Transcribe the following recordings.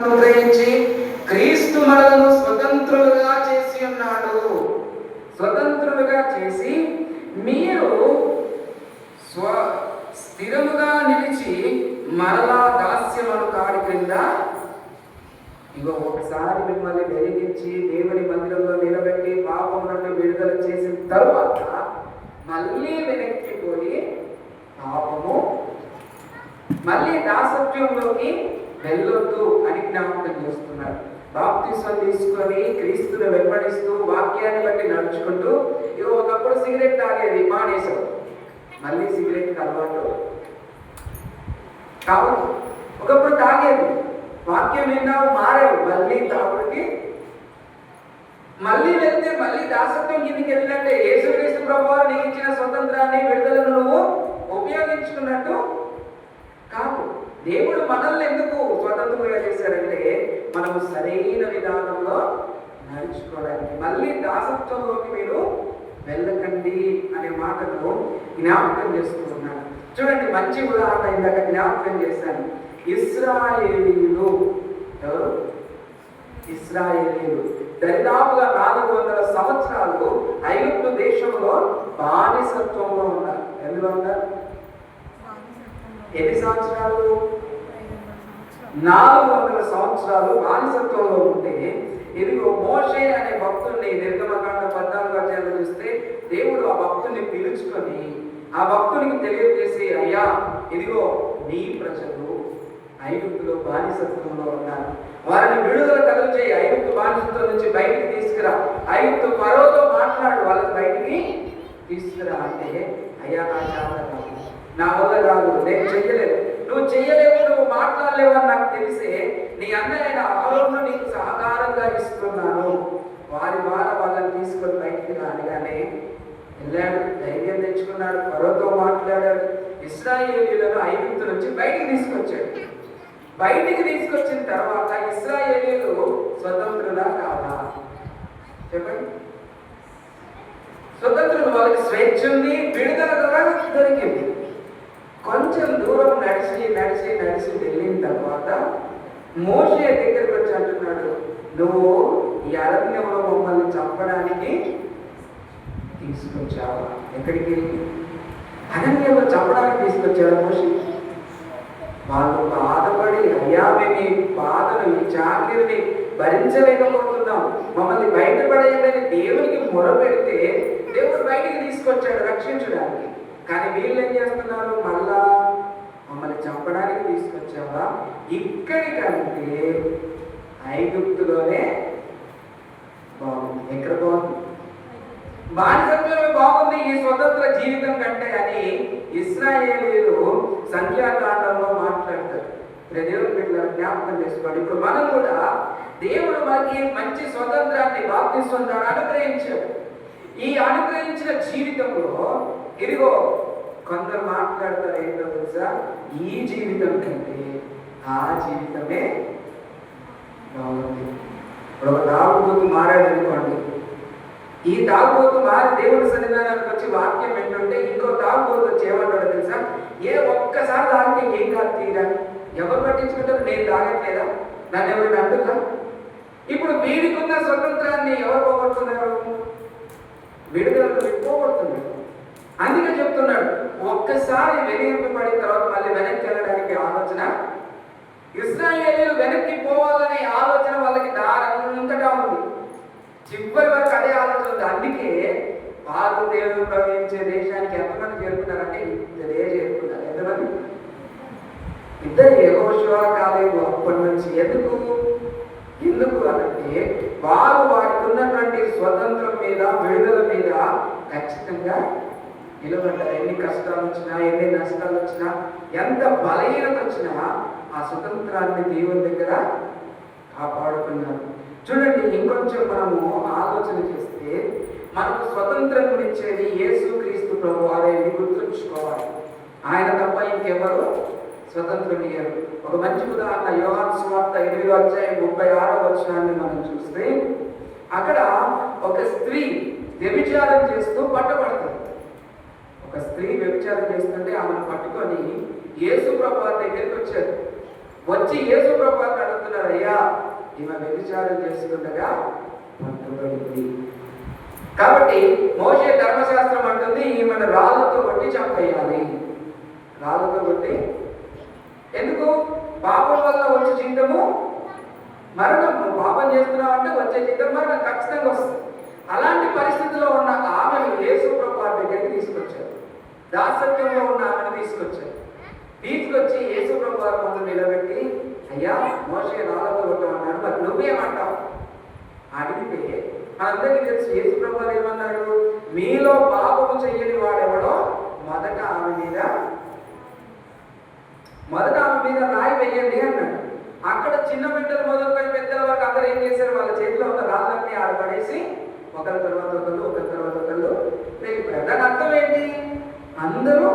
అనుగ్రహించి క్రీస్తు మనలను స్వతంత్రులుగా చేసి ఉన్నాడు. స్వతంత్రులుగా చేసి మీరు స్థిరముగా నిలిచి మరలా దాస్యమును కాడి క్రింద ఇగో ఒకసారి మిమ్మల్ని వెలిగించి దేవుని మందిరంలో నిలబెట్టి పాపం నుండి విడుదల చేసిన తరువాత మళ్ళీ వెనక్కిపోయి పాపము మళ్ళీ దాసత్వంలోకి వెళ్ళొద్దు అని జ్ఞాపకం చేస్తున్నారు. బాప్తిస్మం తీసుకొని క్రీస్తును వెంబడిస్తూ వాక్యాన్ని బట్టి నడుచుకుంటూ ఇగో ఒకప్పుడు సిగరెట్ తాగేది మానేశాడు, మళ్ళీ సిగరెట్ అలవాటు కావద్దు. ఒకప్పుడు తాగేది, వాక్యం విన్నావు మారావు, మళ్ళీ తాగుడికి మళ్ళీ వెళ్తే మళ్ళీ దాసత్వం కిందికి వెళ్ళినట్టే. యేసుక్రీస్తు ప్రభువు నీకు ఇచ్చిన స్వతంత్రాన్ని విడుదలను నువ్వు ఉపయోగించుకున్నట్టు కాదు. దేవుడు మనల్ని ఎందుకు స్వతంత్రంగా చేశారంటే మనము సరైన విధానంలో నడుచుకోవడానికి. మళ్ళీ దాసత్వంలోకి మీరు వెళ్ళకండి అనే మాటను జ్ఞాపకం చేస్తూ ఉన్నాను. చూడండి, మంచి ఉదాహరణ ఇందాక జ్ఞాపకం చేశాను. ఇశ్రాయేలీయులు ఎవరు? ఇశ్రాయేలీయులు దరిదాపుగా 400 సంవత్సరాలు ఐగుప్తు దేశంలో బానిసత్వంలో ఉన్నారు. ఎందులో ఉన్నారు? ఎన్ని సంవత్సరాలు? 400 సంవత్సరాలు బానిసత్వంలో ఉంటే ఇదిగో మోషే అనే భక్తుడిని నిర్గమకాండ 14వ అధ్యాయంలో చూస్తే దేవుడు ఆ భక్తుడిని పిలుచుకొని ఆ భక్తునికి తెలియజేసి, అయ్యా ఇదిగో నీ ప్రజలు ఐగుప్తులో బానిసత్వంలో ఉన్నారు, వారిని విడుదల కలుగు చేయి, ఐగుప్తు బానిసత్వం నుంచి బయటికి తీసుకురా, ఐగుప్తు ఫరోతో మాట్లాడు, వాళ్ళని బయటికి తీసుకురా అంటే, అయ్యా నా చేత కాదు, నా వల్ల కాదు, నేను చెయ్యలేదు. నువ్వు చెయ్యలేవు, నువ్వు మాట్లాడలేవు అని నాకు తెలిసే నీ అన్నయ్య అహరోను నీకు సహకారంగా ఇస్తున్నాను, వారి ద్వారా వాళ్ళని తీసుకొని బయటికి రానిగానే వెళ్ళాడు. ధైర్యం తెచ్చుకున్నాడు, ఫరోతో మాట్లాడాడు, ఇశ్రాయేలీయులను ఐగుప్తు నుంచి బయటికి తీసుకొచ్చాడు. బయటికి తీసుకొచ్చిన తర్వాత ఇశ్రాయేలీయులు స్వతంత్రులా కాదా? చెప్పండి. స్వతంత్రులు, వాళ్ళకి స్వేచ్ఛ ఉంది, విడుదల ద్వారా దొరికింది. కొంచెం దూరం నడిచి నడిచి నడిచి వెళ్ళిన తర్వాత మోషే దగ్గరికి వచ్చి అంటున్నాడు, నువ్వు ఈ అరణ్యంలో మమ్మల్ని చంపడానికి తీసుకొచ్చావా? ఎక్కడికి? అరణ్యంలో చంపడానికి తీసుకొచ్చాడు మోషే. వాళ్ళు బాధపడి, అయ్యా మేము ఈ బాధను ఈ చాకిరిని భరించలేకపోతున్నాం, మమ్మల్ని బయటపడేయని దేవునికి మొరపెడితే దేవుడు బయటికి తీసుకొచ్చాడు రక్షించడానికి. కానీ వీళ్ళు ఏం చేస్తున్నారు? మళ్ళా మమ్మల్ని చంపడానికి తీసుకొచ్చావా? ఇక్కడికంటే ఐగుప్తులోనే బాగుంది. ఎక్కడ బాగుంది? బానిసత్వమే బాగుంది ఈ స్వతంత్ర జీవితం కంటే అని ఇశ్రాయేలీయులు సంఖ్యాకాండంలో మాట్లాడతారు. దేవుని బిడ్డల జ్ఞాపకం చేసుకోండి. ఇప్పుడు మనం కూడా దేవుడు మనకి మంచి స్వతంత్రాన్ని బాప్తిస్మం ద్వారా అనుగ్రహించాడు. ఈ అనుగ్రహించిన జీవితంలో ఇదిగో కొందరు మాట్లాడతారు ఏంటో తెలుసా, ఈ జీవితం కంటే ఆ జీవితమే బాగుంది. ఇప్పుడు ఒక తాగుబోతు మారాడు అనుకోండి, ఈ తాగుబోతు మారి దేవుడి సన్నిధానానికి వచ్చి వాక్యం ఏంటంటే ఇంకో తాగుబోతు వచ్చి ఏమంటాడో తెలుసా, ఒక్కసారి తాగితే ఏం కాదు తీరా, ఎవరు పట్టించుకుంటారు, నేను తాగట్లేదా, నన్ను ఎవరు అంటున్నా? ఇప్పుడు వీడికున్న స్వతంత్రాన్ని ఎవరు పోగొడుతున్నారు? విడుదలకు పోగొడుతున్నారు. అందుకే చెప్తున్నాడు, ఒక్కసారి వెలిగింపబడిన తర్వాత మళ్ళీ వెనక్కి వెళ్ళడానికి ఆలోచన. ఇశ్రాయేలీయులు వెనక్కి పోవాలనే ఆలోచన వాళ్ళకి దారంతటా ఉంది, చివరి వరకు అదే ఆలోచన ఉంది. అందుకే వారు దేవుడు ప్రవహించే దేశానికి ఎంతమంది చేరుకున్నారంటే ఇద్దరే చేరుకున్నారు. ఎంతమంది? ఇద్దరు. యెహోషువ కాలేబు. అప్పటి నుంచి ఎందుకు అనంటే వారు వారికి ఉన్నటువంటి స్వతంత్రం మీద విడుదల మీద ఖచ్చితంగా నిలబడ్డారు. ఎన్ని కష్టాలు వచ్చినా, ఎన్ని నష్టాలు వచ్చినా, ఎంత బలహీనత వచ్చినా ఆ స్వతంత్రాన్ని దేవుని దగ్గర కాపాడుకున్నారు. చూడండి, ఇంకొంచెం మనము ఆలోచన చేస్తే మనకు స్వతంత్రం ఇచ్చేది యేసుక్రీస్తు ప్రభు. అదేమి గుర్తుంచుకోవాలి, ఆయన తప్ప ఇంకెవరు స్వతంత్రం ఇయ్యరు. ఒక మంచి ఉదాహరణ యోహాను సువార్త 8వ అధ్యాయం 36వ వచనాన్ని మనం చూస్తే అక్కడ ఒక స్త్రీ వ్యభిచారం చేస్తూ పట్టబడుతుంది. ఒక స్త్రీ వ్యభిచారం చేస్తుంటే ఆమెను పట్టుకొని యేసు ప్రభు దగ్గరికి వచ్చారు. వచ్చి యేసు ప్రభువుని అడుగుతున్నారు, అయ్యా ఈమె వ్యభిచారం చేస్తుండగా పట్టుబడింది. కాబట్టి మోషే ధర్మశాస్త్రం అంటుంది ఈమెను రాళ్ళతో కొట్టి చంపేయాలి. రాళ్ళతో కొట్టి, ఎందుకు? పాపం వల్ల వచ్చే జీతము మరణం. నువ్వు పాపం చేస్తున్నావు అంటే వచ్చే జీతం మరణం ఖచ్చితంగా వస్తుంది. అలాంటి పరిస్థితిలో ఉన్న ఆమెను యేసు ప్రభువు దగ్గరికి తీసుకొచ్చారు. దాసత్వంలో ఉన్న ఆమెను తీసుకొచ్చి యేసు ప్రభువు ముందు నిలబెట్టి, అయ్యా మోషే రాళ్ళతో కొట్టమన్నాడు, మరి నువ్వేమంటావు అడిగితే అందరికీ తెలుసు యేసు ప్రభువు ఏమన్నాడు? మీలో పాపము చెయ్యని వాడెవడో మొదట ఆమె మీద రాయి వెయ్యండి అన్నాడు. అక్కడ చిన్న బిడ్డలు మొదలుకొని పెద్దల వరకు అందరూ ఏం చేశారు? వాళ్ళ చేతిలో ఉన్న రాళ్ళని ఆడపడేసి ఒకరి తర్వాత ఒకళ్ళు వెళ్ళిపోయారు. దాని అర్థం ఏంటి? అందరూ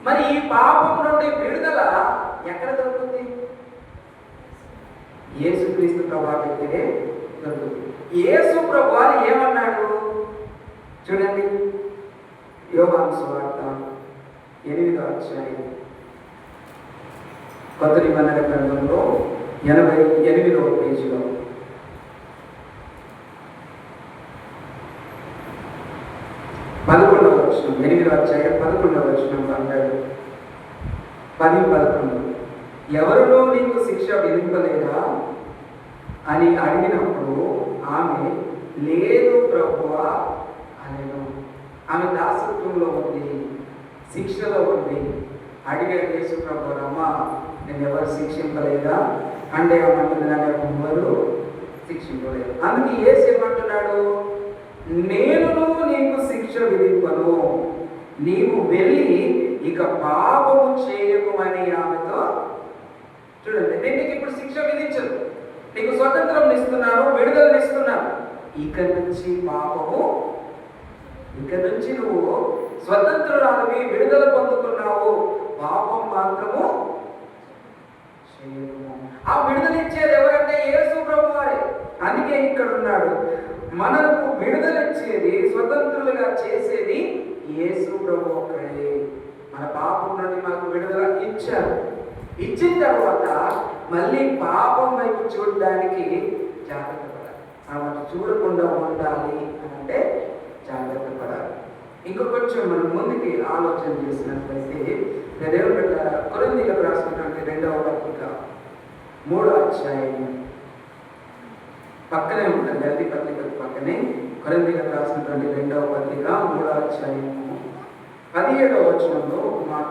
మరి ఈ పాపం నుండి విడుదల ఎక్కడ దొరుకుతుంది? యేసుక్రీస్తు ప్రభువు దగ్గరే దొరుకుతుంది. యేసు ప్రభువు ఏమన్నాడు చూడండి, యోహాను సువార్త 8వ అధ్యాయం కొత్త నిబంధన గ్రంథంలో 88వ పేజీలో 11వ వచనం, 8వ అధ్యాయం 11వ వచనం అంటాడు, 10-11 ఎవరిలో నీకు శిక్ష విధింపలేదా అని అడిగినప్పుడు ఆమె లేదు ప్రభువా అనెను. ఆమె దాసత్వంలో ఉంది, శిక్షలో ఉంది. అడిగాడు యేసు ప్రభువు, అమ్మ నేను ఎవరు శిక్షింపలేదా అంటే ఏమంటుంది? నన్ను ఎవరు శిక్షింపలేదు. అందుకే యేసు ఏమంటున్నాడు? నేను నీకు శిక్ష విధింపను, నీవు వెళ్ళి ఇక పాపము చేయకుమని ఆమెతో. చూడండి, నేను నీకు ఇప్పుడు శిక్ష విధించను, నీకు స్వతంత్రం ఇస్తున్నాను, విడుదలనిస్తున్నాను. ఇక నుంచి నువ్వు స్వతంత్రురాలివి, విడుదల పొందుకున్నావు, పాపం మాత్రము చేయము. ఆ విడుదల ఇచ్చేది ఎవరంటే యేసు ప్రభువారే. అందుకే ఇక్కడ ఉన్నాడు, మనకు విడుదల ఇచ్చేది, స్వతంత్రులుగా చేసేది యేసు ప్రభు ఒక్కడే. మన పాపం నుండి మనకు విడుదల ఇచ్చారు. ఇచ్చిన తర్వాత మళ్ళీ పాపం వైపు చూడడానికి జాగ్రత్త పడాలి. మనం చూడకుండా ఉండాలి అని అంటే జాగ్రత్త పడాలి. ఇంకా కొంచెం మనం ముందుకి ఆలోచన చేసినట్లయితే కొరింథీయులకు రాసినటువంటి 2వ పత్రిక 3వ అధ్యాయం పక్కనే ఉంటుంది, గలతీ పత్రిక పక్కనే కొరింథీయులకు రాసినటువంటి 2వ పత్రిక 3వ అధ్యాయం 17వ వచనంలో ఒక మాట,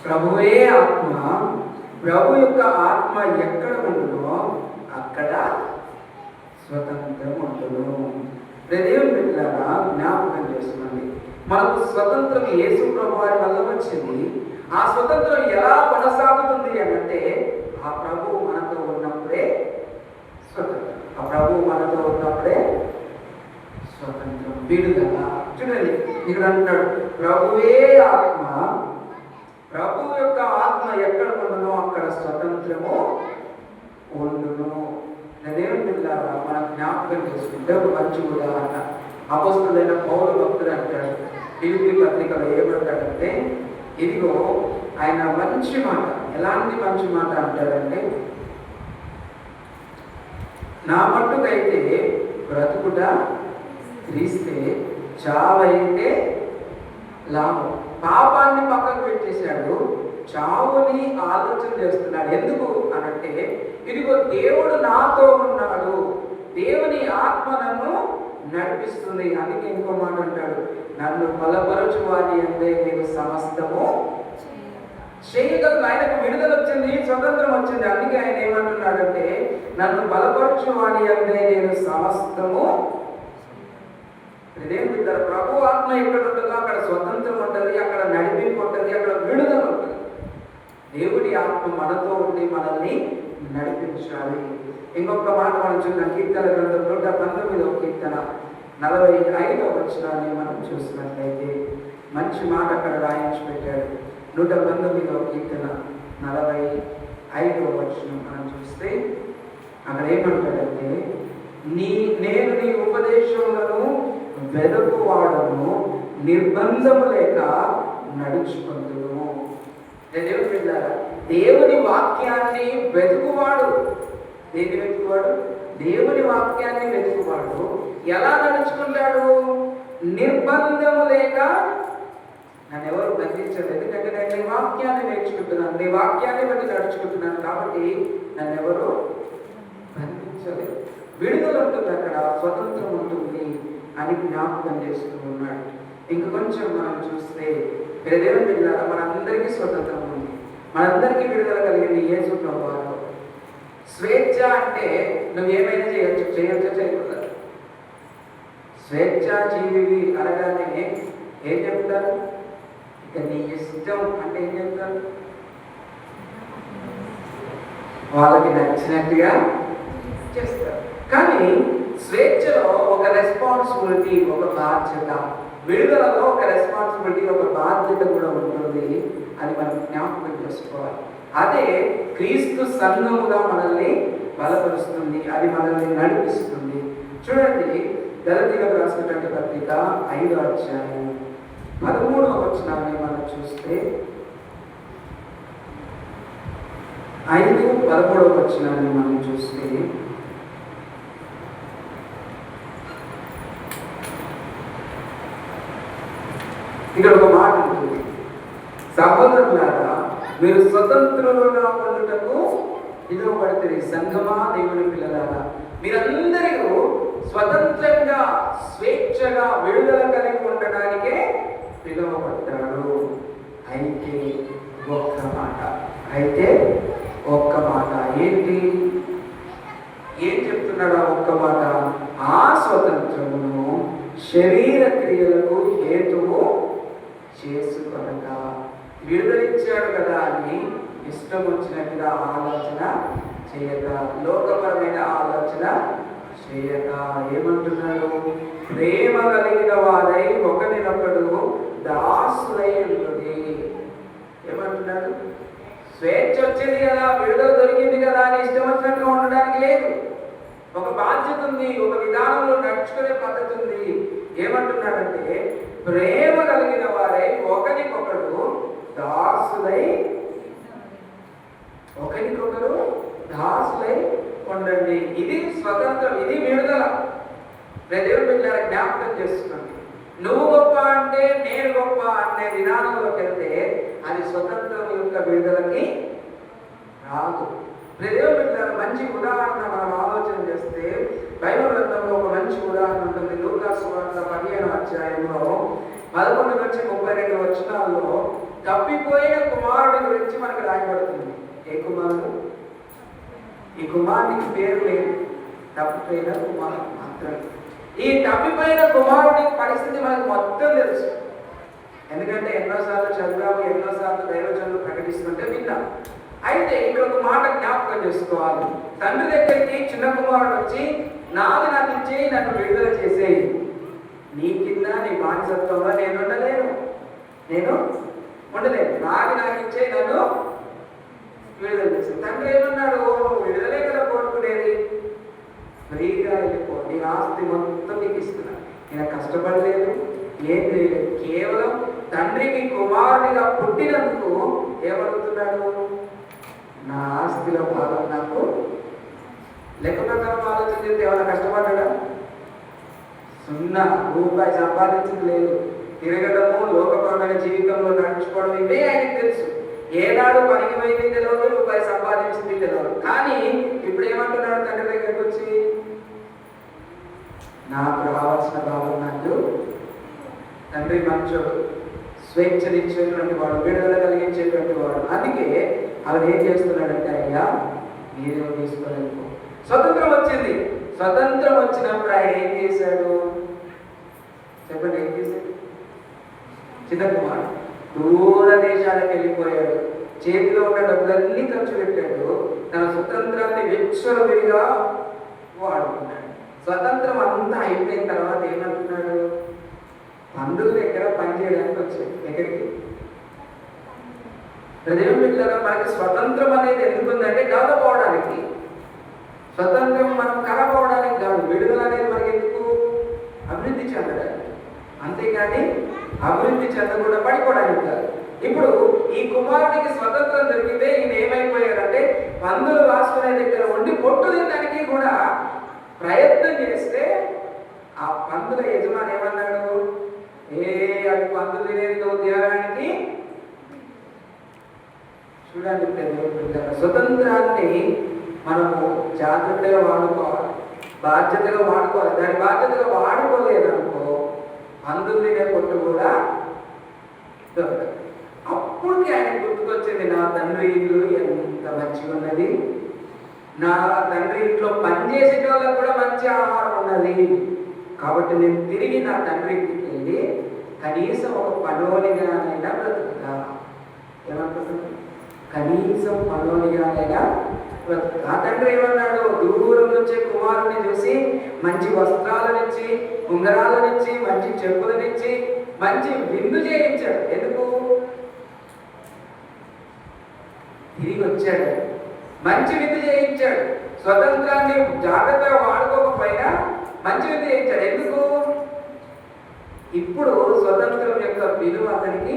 ప్రభువే ఆత్మ, ప్రభు యొక్క ఆత్మ ఎక్కడ ఉంటుందో అక్కడ స్వతంత్రం ఉంటును. దేవుని బిడ్డలారా జ్ఞాపకం చేసుకోండి, మనకు స్వతంత్రం యేసు ప్రభు వారి వల్ల వచ్చింది. ఆ స్వతంత్రం ఎలా కొనసాగుతుంది అంటే ఆ ప్రభువు మనతో ఉన్నప్పుడే స్వతంత్రం. ఆ ప్రభువు మనతో ఉన్నప్పుడే స్వతంత్రం, విడుదల. చూడండి ఇక్కడ అంటాడు, ప్రభువే ఆత్మ, ప్రభు యొక్క ఆత్మ ఎక్కడ ఉండునో అక్కడ స్వతంత్రము ఉండును. దేవుని బిడ్డలారా మనం జ్ఞాపకం చేసుకుంటే ఒక మంచి ఉదాహరణ, అపొస్తలుడైన పౌలు భక్తుడు అంటాడు ఫిలిప్పీ పత్రికలో ఏమంటాడంటే, ఇదిగో ఆయన మంచి మాట, ఎలాంటి మంచి మాట అంటాడంటే, నా మట్టుకైతే బ్రతుకుట క్రీస్తే, చావైతే లాభం. పాపాన్ని పక్కకు పెట్టేశాడు, చావుని ఆలోచన చేస్తున్నాడు. ఎందుకు అనంటే, ఇదిగో దేవుడు నాతో ఉన్నాడు, దేవుని ఆత్మ నన్ను నడిపిస్తుంది. అందుకే ఇంకో మాట అంటాడు, నన్ను బలపరచు వారి అందే నేను సమస్తము చేయగలను. ఆయనకు విడుదల వచ్చింది, స్వతంత్రం వచ్చింది. అందుకే ఆయన ఏమంటున్నాడంటే, నన్ను బలపరచు వారి అందే నేను సమస్తము. ప్రభు ఆత్మ ఎక్కడ ఉంటుందో అక్కడ స్వతంత్రం ఉంటుంది, అక్కడ నడిపింపు ఉంటుంది, అక్కడ విడుదల ఉంటుంది. దేవుడి ఆత్మ మనతో ఉండి మనల్ని నడిపించాలి. ఇంకొక మాట మనం చూద్దాం, కీర్తన గ్రంథం 119వ కీర్తన 45వ వచనాన్ని మనం చూసినట్లయితే మంచి మాట అక్కడ రాయించి పెట్టాడు. 119వ కీర్తన 45వ వచనం మనం చూస్తే అక్కడ ఏమంటాడంటే, నేను నీ ఉపదేశములను వెదకువాడను, నిర్బంధము లేక నడుచుకుందును. దేవుని బిడ్డలారా, దేవుని వాక్యాన్ని వెతుకువాడు, దేని వెతుకువాడు? దేవుని వాక్యాన్ని వెతుకువాడు ఎలా నడుచుకుంటాడు? నిర్బంధము లేక నన్ను ఎవరు బంధించరు, ఎందుకంటే నేను నీ వాక్యాన్ని నేర్చుకుంటున్నాను, నీ వాక్యాన్ని బట్టి నడుచుకుంటున్నాను, కాబట్టి నన్ను ఎవరు బంధించలేదు. విడుదల ఉంటుంది, అక్కడ స్వతంత్రం ఉంటుంది అని జ్ఞాపకం చేస్తూ ఉన్నాడు. ఇంక కొంచెం మనం చూస్తే దేవుని బిడ్డలారా, మనందరికీ స్వతంత్రం ఉంది, మనందరికీ విడుదల కలిగింది యేసు ప్రభువులో. స్వేచ్ఛ అంటే నువ్వు ఏమైనా చేయొచ్చు, చేయకూడదు. స్వేచ్ఛా జీవి అనగానే ఏం చెప్తారు? ఇక నీ ఇష్టం అంటే ఏం చెప్తారు? వాళ్ళకి నచ్చినట్టుగా చేస్తారు. కానీ స్వేచ్ఛలో ఒక రెస్పాన్సిబిలిటీ, ఒక బాధ్యత, విడుదలలో ఒక రెస్పాన్సిబిలిటీ, ఒక బాధ్యత కూడా ఉంటుంది. అది మనం జ్ఞాపకం చేసుకోవాలి. అదే క్రీస్తు సంఘముగా మనల్ని బలపరుస్తుంది, అది మనల్ని నడిపిస్తుంది. చూడండి, గలతీయులకు రాసినటువంటి పత్రిక 5వ అధ్యాయం 13వ వచనాన్ని మనం చూస్తే, 5:13 వచనాన్ని మనం చూస్తే, ఇక్కడ ఒక మాట ఉంటుంది, సహోదరులారా మీరు స్వతంత్రులుగా పొందుటకు పిలువబడితే. సంఘమా, దేవుని పిల్లలారా, మీరందరూ స్వతంత్రంగా స్వేచ్ఛగా విడుదల కలిగి ఉండడానికే పిలువబడ్డాడు. అయితే ఒక్క మాట ఏంటి? ఏం చెప్తున్నాడు ఆ ఒక్క మాట? ఆ స్వతంత్రమును శరీర క్రియలకు హేతువు చేసుకొనక. విడుదలిచ్చాడు కదా అని ఇష్టం వచ్చినట్టుగా ఆలోచన చేయక, లోకపరమైన ఆలోచన చేయక, ఏమంటున్నాడు? ప్రేమ కలిగిన వారై ఒకరినొకడు దాసులై ఉంటుంది. ఏమంటున్నాడు? స్వేచ్ఛ వచ్చింది కదా, విడుదల దొరికింది కదా అని ఇష్టం వచ్చినట్టుగా ఉండడానికి లేదు. ఒక బాధ్యత ఉంది, ఒక విధానంలో నడుచుకునే పద్ధతి ఉంది. ఏమంటున్నాడంటే ప్రేమ కలిగిన వారై ఒకరికొకరు దాసులై ఉండండి. ఇది స్వతంత్రం, ఇది విడుదల. దేవుని బిడ్డలారా, జ్ఞాపకం చేసుకోండి, నువ్వు గొప్ప అంటే నేను గొప్ప అనే విధానంలోకి వెళ్తే అది స్వతంత్రం యొక్క విడుదలకి రాదు. దేవుని బిడ్డలారా, మంచి ఉదాహరణ మనం ఆలోచన చేస్తే బైబిల్ గ్రంథంలో ఒక మంచి ఉదాహరణ ఉంటుంది. లూకా సువార్త 15వ అధ్యాయంలో 11-32 వచనాల్లో తప్పిపోయిన కుమారుడి గురించి మనకు రాయబడుతుంది. ఏ కుమారుడు? ఈ కుమారుడికి పేరు లేదు, తప్పిపోయిన కుమారుడు మాత్రం. ఈ తప్పిపోయిన కుమారుడి పరిస్థితి మనకు మొత్తం తెలుసు, ఎందుకంటే ఎన్నోసార్లు చదివాము, ఎన్నోసార్లు దైవజనులు ప్రకటిస్తుంటే విన్నాం. అయితే ఇక్కడ ఒక మాట జ్ఞాపకం చేసుకోవాలి. తండ్రి దగ్గరికి చిన్న కుమారుడు వచ్చి, నాది నాకు ఇచ్చేయి, నన్ను విడుదల చేసేయి, నీ కింద నీ బానిసత్వంలో నేను ఉండలేను, నాది నాకు ఇచ్చేయి, నన్ను విడుదల చేసేది. తండ్రి ఏమన్నాడు? విడుదలే కదా కోరుకునేది, ఫ్రీగా వెళ్ళిపో, నీ ఆస్తి మొత్తం నీకు ఇస్తున్నా, నేను కష్టపడలేదు, ఏం లేదు, కేవలం తండ్రికి కుమారుడిగా పుట్టినందుకు ఏమడుగుతున్నాడు? నా ఆస్తిలో భాగం నాకు. లెక్క ప్రకారం ఆలోచన చేస్తే ఏమైనా కష్టపడ్డా? 0 రూపాయి సంపాదించింది లేదు. తిరగడము, లోకపరమైన జీవితంలో నడుచుకోవడం, ఇవే ఆయనకు తెలుసు. ఏనాడు పనికి పోయింది తెలియదు, రూపాయి సంపాదించింది తెలియదు. కానీ ఇప్పుడు ఏమంటున్నాడు తండ్రి దగ్గరికి వచ్చి? నాకు రావాల్సిన భావం నాకు. తండ్రి మంచోడు, స్వేచ్ఛనిచ్చేటువంటి వాడు, విడుదల కలిగించేటువంటి వాడు. అందుకే అతను ఏం చేస్తున్నాడంటే, అయ్యా మీరేమో తీసుకోలేకపో. స్వతంత్రం వచ్చింది. స్వతంత్రం వచ్చినప్పుడు ఆయన ఏం చేశాడు చెప్పండి? ఏం చేశాడు? చిన్న కుమారుడు దూర దేశాలకు వెళ్ళిపోయాడు, చేతిలో ఉన్న డబ్బులన్నీ ఖర్చు పెట్టాడు, తన స్వతంత్రాన్ని విచ్చలవిడిగా వాడుకున్నాడు. స్వతంత్రం అంతా అయిపోయిన తర్వాత ఏమంటున్నాడు? బంధువుల దగ్గర పనిచేయడానికి వచ్చాడు. ఎక్కడికి? దేవుని బిడ్డలారా, మనకి స్వతంత్రం అనేది ఎందుకుందంటే కాకపోవడానికి. స్వతంత్రం మనం కలపోవడానికి కాదు. విడుదల అనేది మనకి ఎందుకు? అభివృద్ధి చెందడానికి. అంతేకాని అభివృద్ధి చెందకుండా పడిపోవడానికి కాదు. ఇప్పుడు ఈ కుమారుడికి స్వతంత్రం దొరికితే ఈయన ఏమైపోయాడంటే పందులు వాసుకునే దగ్గర ఉండి పొట్టు తినడానికి కూడా ప్రయత్నం చేస్తే ఆ పందుల యజమాని ఏమన్నాడు, అది పందులు తినేది నువ్వు తినడానికి. చూడండి, స్వతంత్రాన్ని మనము జాగ్రత్తగా వాడుకోవాలి, బాధ్యతగా వాడుకోవాలి. దాని బాధ్యతగా వాడుకోలేదనుకో పందులు తినే పొట్టు కూడా దొరకదు. అప్పటికి ఆయన గుర్తుకొచ్చింది, నా తండ్రి ఇల్లు ఎంత మంచిగా ఉన్నది, నా తండ్రి ఇంట్లో పనిచేసే వాళ్ళకు కూడా మంచి ఆహారం ఉన్నది, కాబట్టి నేను తిరిగి నా తండ్రి ఇంటికి వెళ్ళి కనీసం ఒక పనోనిగానైనా బ్రతుకుతా. ఏమనుకుంటున్నా, కనీసం పనోనిగానైనా బ్రతుకుతా. ఆ తండ్రి ఏమన్నాడు, దూరం నుంచే కుమారుని చూసి మంచి వస్త్రాలనిచ్చి, ఉంగరాలనిచ్చి, మంచి చెప్పులనిచ్చి, మంచి విందు చేయించాడు. ఎందుకు? తిరిగి వచ్చాడు, మంచి విందు చేయించాడు. స్వతంత్రాన్ని జాగ్రత్తగా వాడుకోకపోయినా మంచి విందు చేయించాడు. ఎందుకు? ఇప్పుడు స్వతంత్రం యొక్క విలువ అతనికి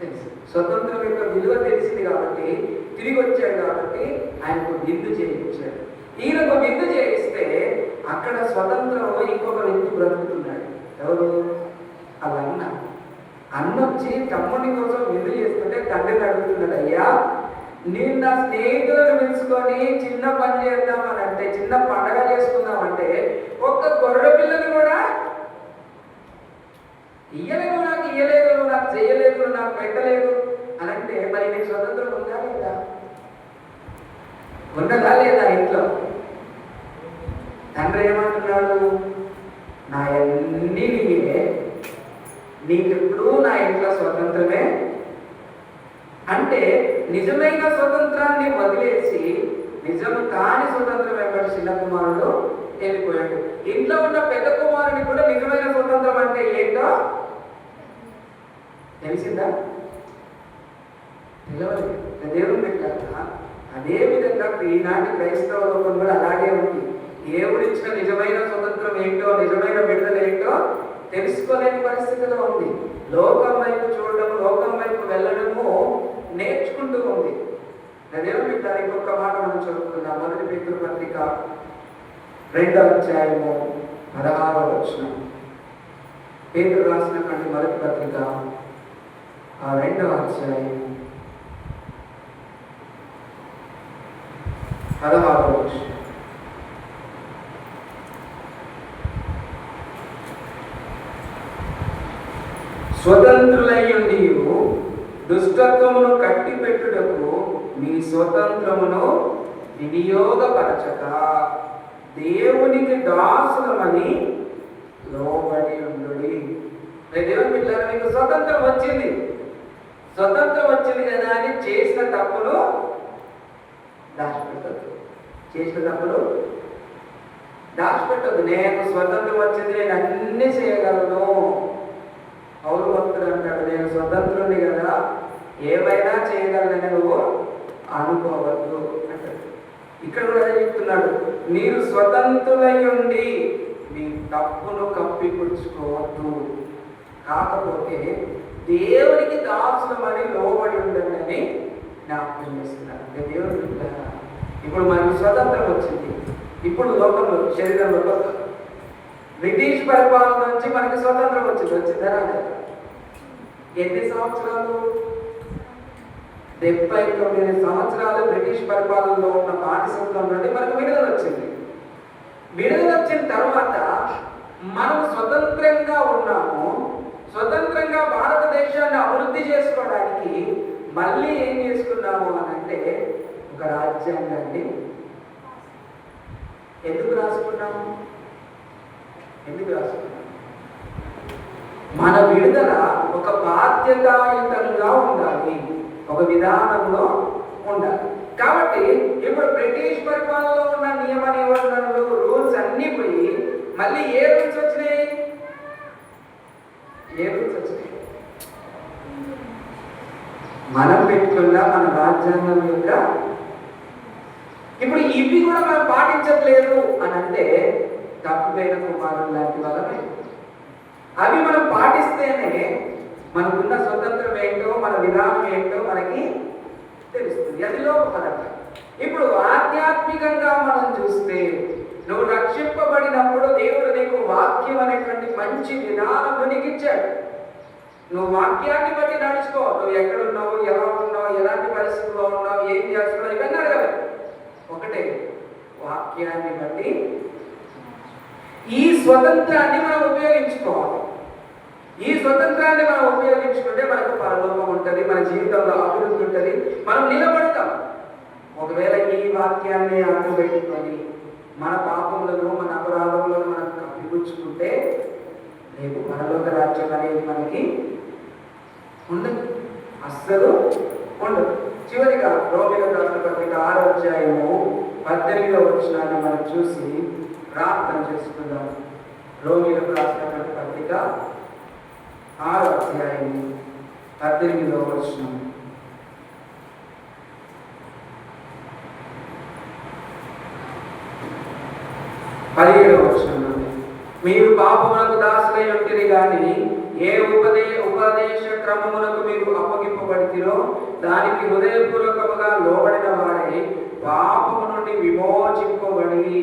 తెలుసు. స్వతంత్రం యొక్క విలువ తెలిసింది కాబట్టి తిరిగి వచ్చాడు, కాబట్టి ఆయనకు విందు చేయించాడు. ఈయనకు విందు చేయిస్తే అక్కడ స్వతంత్రం ఇంకొక వ్యక్తి బ్రతుకుతున్నాడు. ఎవరు? అలా అన్న వచ్చి తమ్ముడి కోసం విందు చేస్తుంటే తండ్రిని అడుగుతున్నాడు, అయ్యా నేను నా స్నేహితులను పిలుచుకొని చిన్న పని చేద్దామని అంటే, చిన్న పండగ చేసుకుందామంటే ఒక్క గొర్రె పిల్లని కూడా ఇయ్యలేదు, నాకు ఇయ్యలేదు, నాకు చేయలేదు, నాకు పెట్టలేదు అని అంటే మరి నీకు స్వతంత్రం ఉందా లేదా? ఉండదా లేదా? ఇంట్లో తండ్రి ఏమంటున్నాడు, నా అన్ని నీవే, నీకెప్పుడు నా ఇంట్లో స్వతంత్రమే అంటే నిజమైన స్వతంత్రాన్ని వదిలేసి నిజము కాని స్వతంత్రం వెంబడి చిన్న కుమారుడు వెళ్ళిపోయాడు. ఇంట్లో ఉన్న పెద్ద కుమారుని కూడా నిజమైన స్వతంత్రం అంటే ఏంటో తెలిసిందా? తెలియదు. దేవుని పెట్టాక అదే విధంగా ఈనాటి క్రైస్తవ లోకం కూడా అలాగే ఉంది. దేవుడిచ్చిన నిజమైన స్వతంత్రం ఏంటో, నిజమైన విడుదల ఏంటో తెలుసుకోలేని పరిస్థితిలో ఉంది. లోకం వైపు చూడడం, లోకం వైపు వెళ్ళడము నేర్చుకుంటూ ఉంది. దేవుని పెట్టారు. ఇంకొక మాట మనం చదువుకుందాం. మొదటి పేతురు పత్రిక 2వ అధ్యాయము 16వ వచనం. పేతురు రాసినటువంటి మొదటి పత్రిక 2వ అధ్యాయం 16వ వచనం. స్వతంత్రులయ్యుండి దుష్టత్వమును కట్టిపెట్టుటకు మీ స్వతంత్రమును వినియోగపరచక దేవునికి దాసులమని లోబడి ఉండుడి. దేవుని బిడ్డలారా, మీకు స్వతంత్రం వచ్చింది, స్వతంత్రం వచ్చింది కదా అని చేసిన తప్పులు దాచిపెట్టద్దు. చేసిన తప్పులు దాచిపెట్టద్దు. నేను స్వతంత్రం వచ్చింది, నేను అన్ని చేయగలను. పౌలు భక్తుడు అంటాడు, నేను స్వతంత్రుని కదా, ఏమైనా చేయగలనని నువ్వు అనుకోవద్దు అంటాడు. ఇక్కడ కూడా అదే చెప్తున్నాడు, మీరు స్వతంత్రులై ఉండి మీ తప్పును కప్పిపుచ్చుకోవద్దు, కాకపోతే దేవునికి దాసులమని లోబడి ఉండండి అని జ్ఞాపకం చేస్తున్నాడు. దేవుని ఇప్పుడు మనకు స్వతంత్రం వచ్చింది. ఇప్పుడు లోకంలో శరీరంలో బ్రిటిష్ పరిపాలన నుంచి మనకి స్వతంత్రం వచ్చిందా? ఎన్ని సంవత్సరాలు? 79 సంవత్సరాలు బ్రిటిష్ పరిపాలనలో ఉన్న బానిసత్వం నుండి మనకు విడుదల వచ్చింది. విడుదల వచ్చిన తర్వాత మనం స్వతంత్రంగా ఉన్నాము. స్వతంత్రంగా భారతదేశాన్ని అభివృద్ధి చేసుకోవడానికి మళ్ళీ ఏం చేసుకున్నాము అని అంటే ఒక రాజ్యాంగాన్ని ఎందుకు రాసుకున్నాము? మన విడుదల ఒక బాధ్యతాయుతంగా ఉండాలి, ఒక విధానంలో ఉండాలి. కాబట్టి ఇప్పుడు బ్రిటిష్ పరిపాలనలో ఉన్న నియమ నిబంధనలు, రూల్స్ అన్నీ పోయి మళ్ళీ ఏ రూల్స్ వచ్చినాయి? మనం పెట్టుకున్న మన రాజ్యాంగం యొక్క ఇప్పుడు ఇవి కూడా మనం పాటించట్లేదు అని అంటే తప్పుదైన కుమారులు లాంటి వాళ్ళమే. అవి మనం పాటిస్తేనే మనకున్న స్వతంత్రం ఏంటో, మన విధానం ఏంటో మనకి తెలుస్తుంది. అది లోకపరంగా. ఇప్పుడు ఆధ్యాత్మికంగా మనం చూస్తే, నువ్వు రక్షింపబడినప్పుడు దేవుడు నీకు వాక్యం అనేటువంటి మంచి విధానం నీకు ఇచ్చాడు. నువ్వు వాక్యాన్ని బట్టి నడుచుకో. నువ్వు ఎక్కడున్నావు, ఎలా ఉన్నావు, ఎలాంటి పరిస్థితుల్లో ఉన్నావు, ఏం చేస్తున్నావు, ఇవన్నీ అడగదు. ఒకటే, వాక్యాన్ని బట్టి ఈ స్వతంత్రాన్ని మనం ఉపయోగించుకోవాలి. ఈ స్వతంత్రాన్ని మనం ఉపయోగించుకుంటే మనకు పరలోకం ఉంటుంది, మన జీవితంలో అభివృద్ధి ఉంటుంది, మనం నిలబడతాం. ఒకవేళ ఈ వాక్యాన్ని అడ్డు పెట్టుకొని మన పాపములను, మన అపరాధములను మనం కప్పిపుచ్చుకుంటే రేపు పరలోక రాజ్యం అనేది మనకి ఉండదు, అస్సలు ఉండదు. చివరిగా రోమిలకు రాసిన పత్రిక 6వ అధ్యాయము 18వ వచనాన్ని మనం చూసి ప్రార్థన చేసుకుందాం. రోమిలకు రాసిన పత్రిక 6వ అధ్యాయము 18వ వచనం. మీరు పాపమునకు దాసులై ఉంటిరి గాని ఏ ఉపదేశ క్రమమునకు మీరు అప్పగింపబడితిరో దానికి హృదయపూర్వకముగా లోబడిన వాడే పాపము నుండి విమోచింపబడి,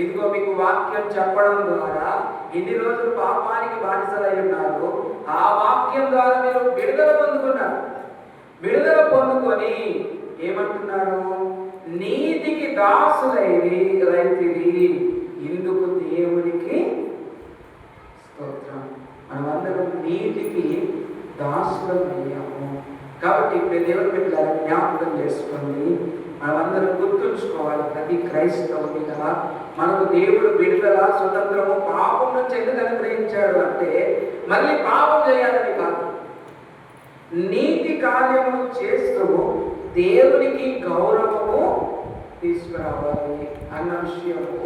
ఇదిగో మీకు వాక్యం చెప్పడం ద్వారా ఇన్ని రోజులు పాపానికి బానిసలై ఉన్నారు. ఆ వాక్యం ద్వారా మీరు విడుదల పొందుకున్నారు. విడుదల పొందుకొని ఏమంటున్నారు? నీతికి దాసులైతిరి, ఇందుకు దేవునికి స్తోత్రం. మనమందరం నీతికి దాసులం అయ్యాము. కాబట్టి ఇప్పుడు దేవుని బిడ్డలారా జ్ఞాపకం చేసుకోండి, మనమందరం గుర్తుంచుకోవాలి. ప్రతి క్రైస్తవునిగా మనకు దేవుడు విడుదల, స్వతంత్రము పాపం నుంచి ఎందుకు అనుగ్రహించాడు అంటే మళ్ళీ పాపం చేయాలని కాదు, నీతి కార్యము చేస్తూ దేవునికి గౌరవము తీసుకురావాలి అన్న విషయము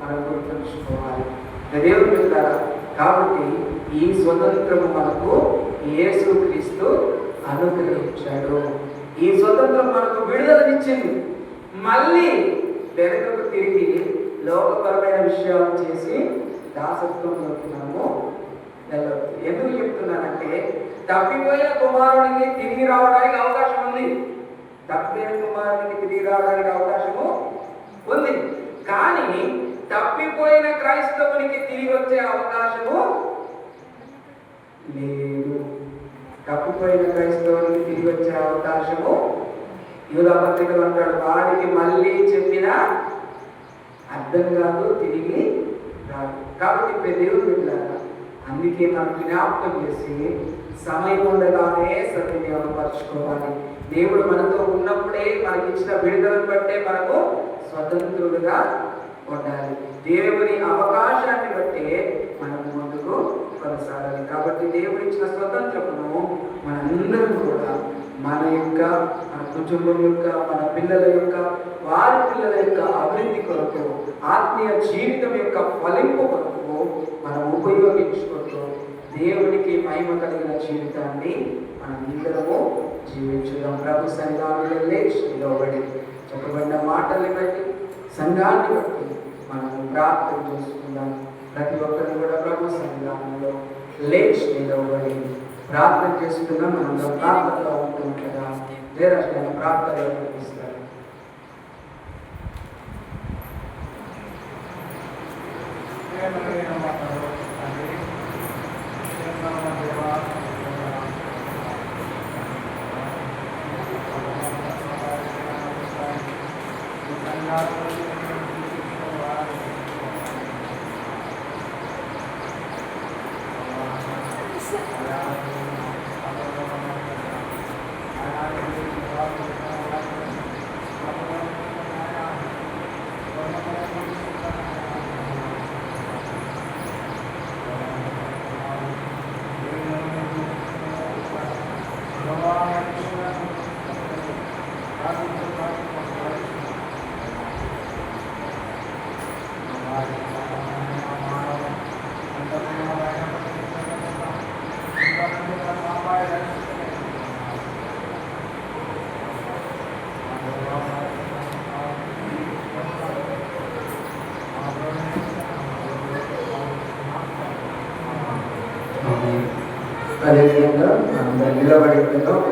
మనం గుర్తుంచుకోవాలి. దేవుని బిడ్డలారా, కాబట్టి ఈ స్వతంత్రము మనకు యేసుక్రీస్తు అనుగ్రహించాడు. ఈ స్వతంత్రం మనకు విడుదలనిచ్చింది. మళ్ళీ వెనుకకు తిరిగి లోకపరమైన విషయాలు చేసి దాసత్వంలోకి మనము వెళ్ళవచ్చు. ఎందుకు చెప్తున్నానంటే, తప్పిపోయిన కుమారుడికి తిరిగి రావడానికి అవకాశం ఉంది. తప్పిపోయిన కుమారుడికి తిరిగి రావడానికి అవకాశము ఉంది. కానీ తప్పిపోయిన క్రైస్తవునికి తిరిగి వచ్చే అవకాశము లేదు. తప్పిపోయిన క్రైస్తవునికి తిరిగి వచ్చే అవకాశము, యూదా పత్రికలు అంటాడు, వాడికి మళ్ళీ చెప్పినా అర్థం కాదు, తిరిగి రాదు. కాబట్టి ఇప్పుడు దేవుడు బిడ్డలారా, అందుకే మనం జ్ఞాపకం చేసి సమయం ఉండగానే సద్వినియోగపరచుకోవాలి. దేవుడు మనతో ఉన్నప్పుడే, మనకిచ్చిన విడుదలను బట్టే మనకు స్వతంత్రుడుగా ఉండాలి. దేవుని అవకాశాన్ని బట్టే మనం ముందుకు కొనసాగాలి. కాబట్టి దేవుడు ఇచ్చిన స్వతంత్రమును మనందరం కూడా మన కుటుంబం యొక్క, మన పిల్లల యొక్క, వారి పిల్లల యొక్క అభివృద్ధి కొరకు, ఆత్మీయ జీవితం యొక్క ఫలింపు కొరకు మనం ఉపయోగించుకుంటూ దేవునికి మహిమ కలిగిన జీవితాన్ని మనందరము జీవించుదాం. ప్రభు సన్నిధానంలో లేచి నిలబడి చెప్పబడిన మాటల్ని బట్టి, సంఘాన్ని బట్టి మనం ప్రార్థన చేసుకుందాం. ప్రతి ఒక్కరిని కూడా ప్రభు సన్నిధానంలో లేచి నిలబడి ప్రార్థన చేసుకుందాం. మనం ప్రార్థనలో ఉంటుంది కదా, దేవరాజు ప్రార్థనలో నడిపిస్తారు. అందరం నిలబడి ఉందాం.